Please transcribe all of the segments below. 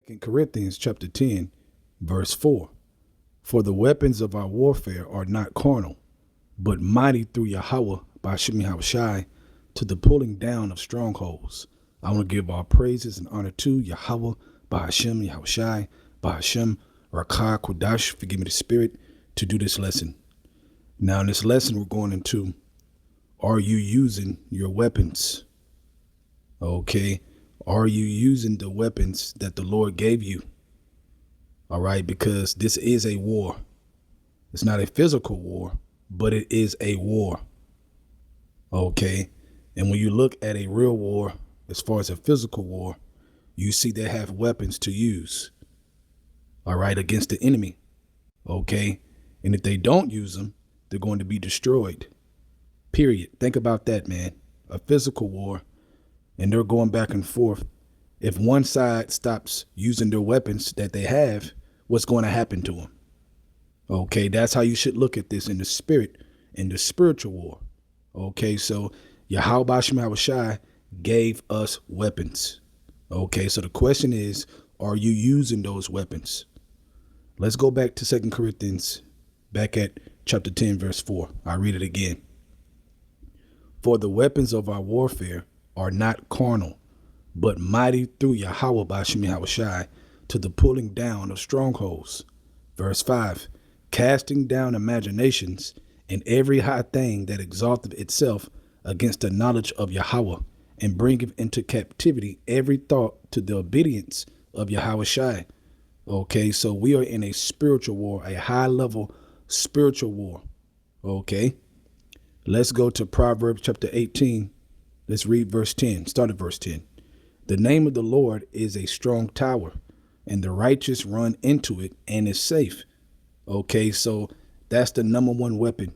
2 Corinthians chapter 10, verse 4. For the weapons of our warfare are not carnal, but mighty through YAHAWAH by YAHAWASHI to the pulling down of strongholds. I want to give all praises and honor to YAHAWAH by YAHAWASHI by Hashem Rakah Kodash, forgive me the spirit, to do this lesson. Now in this lesson we're going into, are you using your weapons? Okay. Are you using the weapons that the Lord gave you? All right, because this is a war. It's not a physical war, but it is a war. Okay. And when you look at a real war, as far as a physical war, you see they have weapons to use. All right, against the enemy. Okay. And if they don't use them, they're going to be destroyed. Period. Think about that, man. A physical war. And they're going back and forth. If one side stops using their weapons that they have, what's going to happen to them? Okay, that's how you should look at this in the spirit, in the spiritual war. Okay, so YAHAWASHI gave us weapons. Okay, so the question is, are you using those weapons? Let's go back to 2 Corinthians, back at chapter 10, verse 4. I'll read it again. For the weapons of our warfare are not carnal, but mighty through YAHAWAH by YAHAWASHI to the pulling down of strongholds. Verse 5, casting down imaginations and every high thing that exalteth itself against the knowledge of YAHAWAH, and bringeth into captivity every thought to the obedience of YAHAWASHI. Okay, so we are in a spiritual war, a high level spiritual war. Okay, let's go to Proverbs chapter 18. Let's read verse 10. Start at verse 10. The name of the Lord is a strong tower, and the righteous run into it and is safe. Okay, so that's the number one weapon.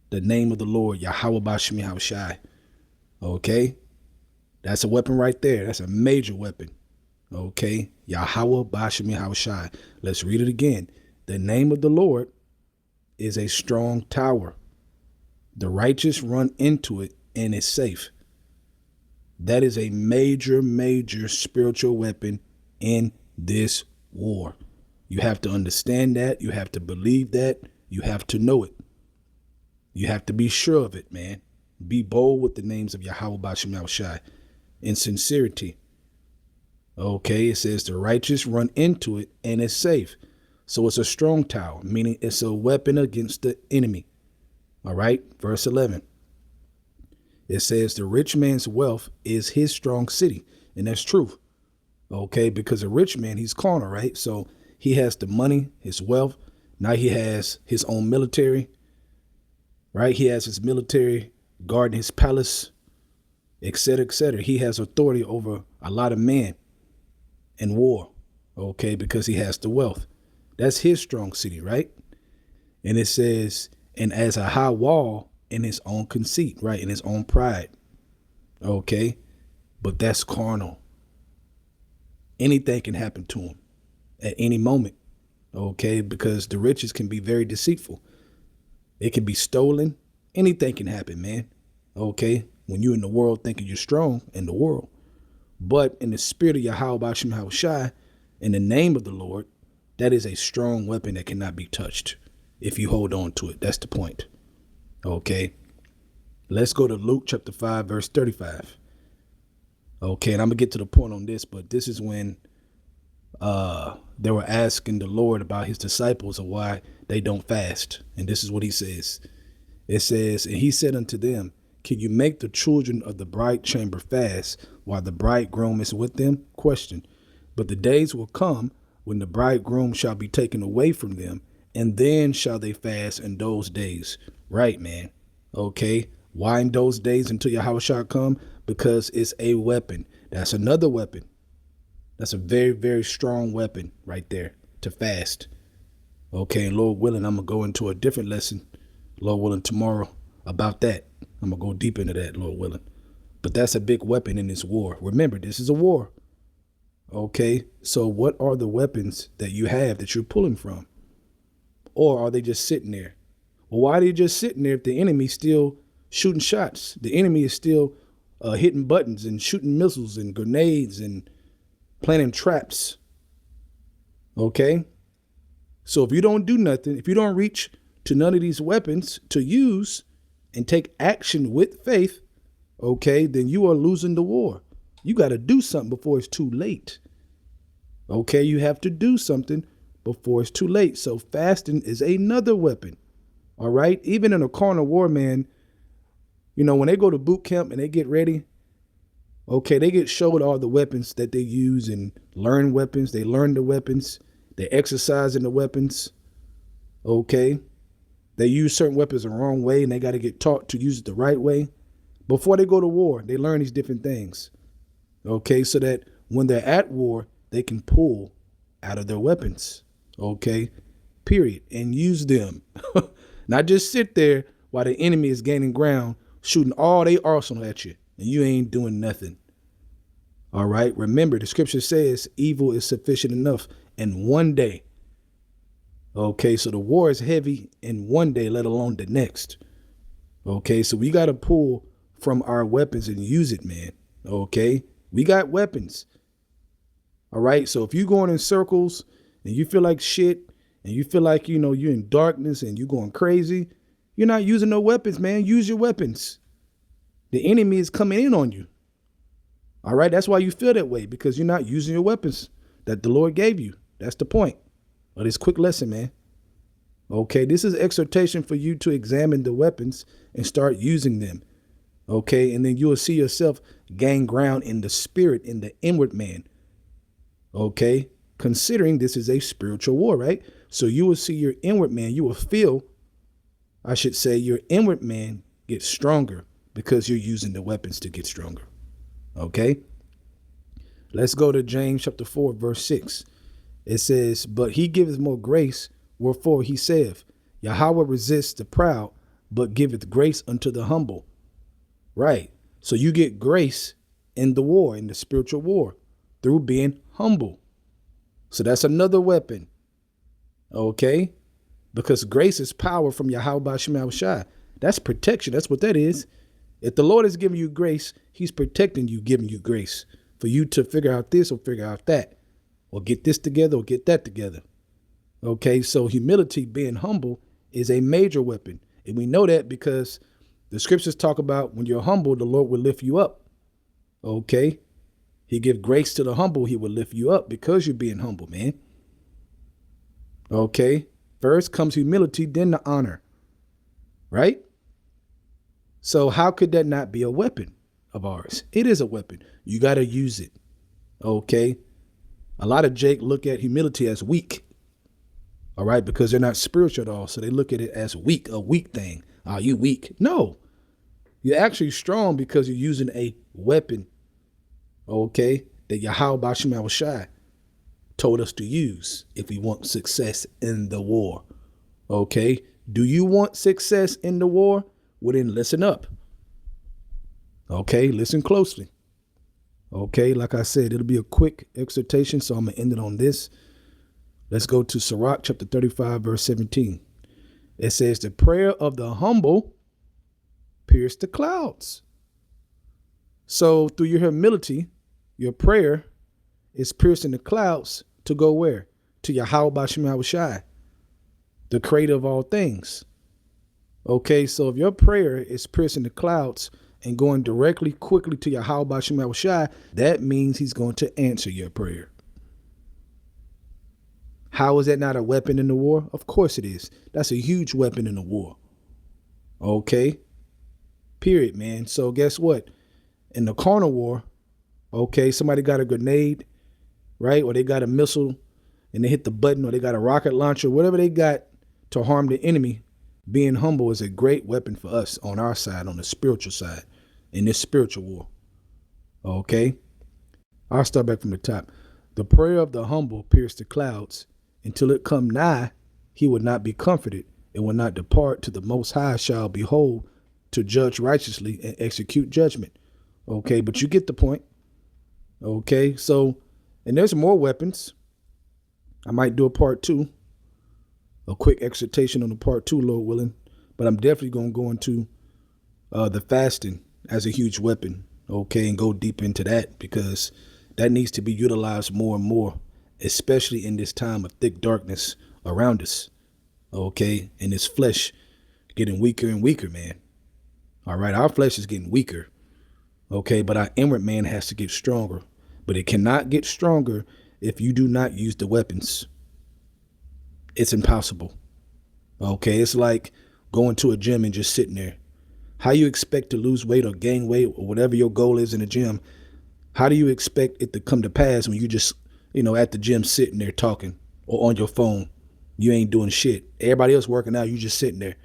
The name of the Lord, YAHAWAH by YAHAWASHI. Okay, that's a weapon right there. That's a major weapon. Okay, YAHAWAH by YAHAWASHI. Let's read it again. The name of the Lord is a strong tower. The righteous run into it and is safe. That is a major, major spiritual weapon in this war. You have to understand that. You have to believe that. You have to know it. You have to be sure of it, man. Be bold with the names of YAHAWAH by YAHAWASHI in sincerity. Okay, it says the righteous run into it and is safe. So it's a strong tower, meaning it's a weapon against the enemy. All right, verse 11. It says the rich man's wealth is his strong city. And that's true. Okay, because a rich man, he's carnal, right? So he has the money, his wealth. Now he has his own military, right? He has his military guarding his palace, etc., etc. He has authority over a lot of men in war, okay, because he has the wealth. That's his strong city, right? And it says, and as a high wall in his own conceit, right? In his own pride. Okay. But that's carnal. Anything can happen to him at any moment. Okay. Because the riches can be very deceitful. It can be stolen. Anything can happen, man. Okay. When you're in the world thinking you're strong in the world, but in the spirit of YAHAWAH by YAHAWASHI, in the name of the Lord, that is a strong weapon that cannot be touched if you hold on to it. That's the point. Okay, let's go to Luke chapter 5, verse 35. Okay, and I'm gonna get to the point on this, but this is when they were asking the Lord about his disciples of why they don't fast. And this is what he says. It says, and he said unto them, can you make the children of the bride chamber fast while the bridegroom is with them? Question. But the days will come when the bridegroom shall be taken away from them, and then shall they fast in those days. Right, man. Okay. Why in those days until YAHAWASHI come? Because it's a weapon. That's another weapon. That's a very, very strong weapon right there to fast. Okay. And Lord willing, I'm going to go into a different lesson, Lord willing, tomorrow about that. I'm going to go deep into that, Lord willing. But that's a big weapon in this war. Remember, this is a war. Okay. So what are the weapons that you have that you're pulling from? Or are they just sitting there? Well, why are they just sitting there if the enemy's still shooting shots? The enemy is still hitting buttons and shooting missiles and grenades and planting traps Okay. So if you don't do nothing, if you don't reach to none of these weapons to use and take action with faith, okay, then you are losing the war. You got to do something before it's too late. Okay, you have to do something before it's too late. So fasting is another weapon. All right. Even in a carnal war, man, you know, when they go to boot camp and they get ready, okay, they get showed all the weapons that they use and learn weapons. They learn the weapons. They exercise in the weapons. Okay. They use certain weapons the wrong way and they got to get taught to use it the right way. Before they go to war, they learn these different things. Okay. So that when they're at war, they can pull out of their weapons. Okay. Period. And use them. Not just sit there while the enemy is gaining ground, shooting all their arsenal at you, and you ain't doing nothing. All right. Remember, the scripture says evil is sufficient enough in one day. Okay. So the war is heavy in one day, let alone the next. Okay. So we got to pull from our weapons and use it, man. Okay. We got weapons. All right. So if you're going in circles and you feel like shit and you feel like, you know, you're in darkness and you're going crazy, you're not using no weapons, man. Use your weapons. The enemy is coming in on you. All right. That's why you feel that way, because you're not using your weapons that the Lord gave you. That's the point of this quick lesson, man. Okay. This is exhortation for you to examine the weapons and start using them. Okay. And then you will see yourself gain ground in the spirit, in the inward man. Okay. Considering this is a spiritual war, right? So you will see your inward man. You will feel, I should say, your inward man get stronger because you're using the weapons to get stronger. Okay. Let's go to James chapter 4, verse 6. It says, but he giveth more grace, wherefore he saith, Yahawah resists the proud, but giveth grace unto the humble. Right. So you get grace in the war, in the spiritual war, through being humble. So that's another weapon. Okay. Because grace is power from YAHAWASHI. That's protection. That's what that is. If the Lord is giving you grace, he's protecting you, giving you grace for you to figure out this or figure out that, or get this together or get that together. Okay. So humility, being humble, is a major weapon. And we know that because the scriptures talk about when you're humble, the Lord will lift you up. Okay. He give grace to the humble. He will lift you up because you're being humble, man. Okay. First comes humility, then the honor. Right? So how could that not be a weapon of ours? It is a weapon. You got to use it. Okay. A lot of Jake look at humility as weak. All right. Because they're not spiritual at all. So they look at it as weak, a weak thing. Are you weak? No, you're actually strong because you're using a weapon. Okay. That YAHAWASHI told us to use if we want success in the war. Okay. Do you want success in the war? Well, then listen up. Okay. Listen closely. Okay. Like I said, it'll be a quick exhortation, so I'm going to end it on this. Let's go to Sirach chapter 35, verse 17. It says, the prayer of the humble pierced the clouds. So through your humility, your prayer is piercing the clouds to go where? To YAHAWASHI, the creator of all things. Okay, so if your prayer is piercing the clouds and going directly, quickly to YAHAWASHI, that means he's going to answer your prayer. How is that not a weapon in the war? Of course it is. That's a huge weapon in the war. Okay. Period, man. So guess what? In the carnal war, okay, somebody got a grenade, right? Or they got a missile and they hit the button, or they got a rocket launcher, whatever they got to harm the enemy. Being humble is a great weapon for us on our side, on the spiritual side, in this spiritual war. Okay. I'll start back from the top. The prayer of the humble pierced the clouds. Until it come nigh, he would not be comforted, and will not depart to the Most High shall behold to judge righteously and execute judgment. Okay, but you get the point. Okay, so, and there's more weapons. I might do a part 2, a quick exhortation on the part 2, Lord willing, but I'm definitely going to go into the fasting as a huge weapon. Okay, and go deep into that, because that needs to be utilized more and more especially in this time of thick darkness around us. Okay, and this flesh getting weaker and weaker, man. All right, our flesh is getting weaker. Okay, but our inward man has to get stronger. But it cannot get stronger if you do not use the weapons. It's impossible. Okay, it's like going to a gym and just sitting there. How you expect to lose weight or gain weight or whatever your goal is in the gym? How do you expect it to come to pass when you just, at the gym sitting there talking or on your phone? You ain't doing shit. Everybody else working out, you just sitting there.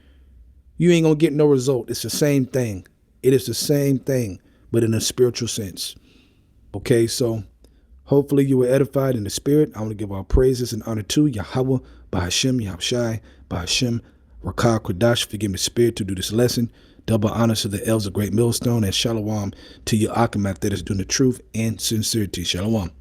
You ain't gonna get no result. It's the same thing. It is the same thing, but in a spiritual sense. Okay, so hopefully you were edified in the spirit. I want to give all praises and honor to Yahawah, Bahashem, YAHAWASHI, Bahashem, Rakah, Kodash, forgive me, spirit, to do this lesson. Double honors to the elves of Great Millstone, and shalom to your Akamat that is doing the truth and sincerity. Shalom.